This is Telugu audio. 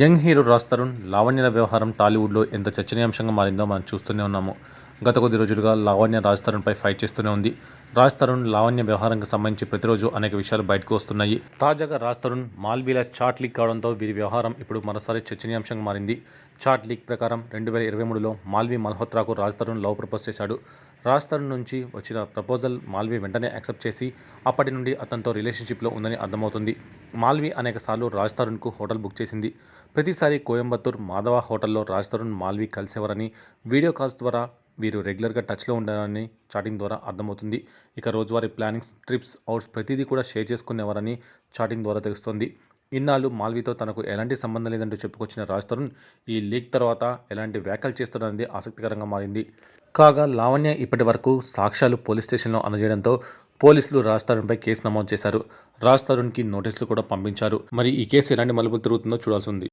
యంగ్ హీరో రాజ్ తరుణ్, లావణ్యల వ్యవహారం టాలీవుడ్లో ఎంత చర్చనీయాంశంగా మారిందో మనం చూస్తూనే ఉన్నాము. గత కొద్ది రోజులుగా లావణ్య రాజ్ తరుణ్పై ఫైట్ చేస్తూనే ఉంది. రాజ్ తరుణ్, లావణ్య వ్యవహారానికి సంబంధించి ప్రతిరోజు అనేక విషయాలు బయటకు వస్తున్నాయి. తాజాగా రాజ్ తరుణ్, మాల్వీల చాట్ లీక్ కావడంతో వీరి వ్యవహారం ఇప్పుడు మరోసారి చర్చనీయాంశంగా మారింది. చాట్ లీక్ ప్రకారం 2023లో మాల్వీ మల్హోత్రాకు రాజ్ తరుణ్ లవ్ ప్రపోజ్ చేశాడు. రాజ్ తరుణ్ నుంచి వచ్చిన ప్రపోజల్ మాల్వీ వెంటనే యాక్సెప్ట్ చేసి అప్పటి నుండి అతనితో రిలేషన్షిప్లో ఉందని అర్థమవుతుంది. మాల్వీ అనేక సార్లు రాజ్ తరుణ్కు హోటల్ బుక్ చేసింది. ప్రతిసారి కోయంబత్తూర్ మాధవ హోటల్లో రాజ్ తరుణ్, మాల్వీ కలిసేవారని, వీడియో కాల్స్ ద్వారా వీరు రెగ్యులర్గా టచ్లో ఉండారని చాటింగ్ ద్వారా అర్థమవుతుంది. ఇక రోజువారీ ప్లానింగ్స్, ట్రిప్స్, అవుట్స్ ప్రతిదీ కూడా షేర్ చేసుకునేవారని చాటింగ్ ద్వారా తెలుస్తోంది. ఇన్నాళ్ళు మాల్వీతో తనకు ఎలాంటి సంబంధం లేదంటూ చెప్పుకొచ్చిన రాజ్ తరుణ్ ఈ లీక్ తర్వాత ఎలాంటి వ్యాఖ్యలు చేస్తారనేది ఆసక్తికరంగా మారింది. కాగా లావణ్య ఇప్పటి వరకు సాక్ష్యాలు పోలీస్ స్టేషన్లో అందజేయడంతో పోలీసులు రాజ్ తరుణ్పై కేసు నమోదు చేశారు. రాజ్ తరుణ్కి నోటీసులు కూడా పంపించారు. మరి ఈ కేసు ఎలాంటి మలుపులు తిరుగుతుందో చూడాల్సి ఉంది.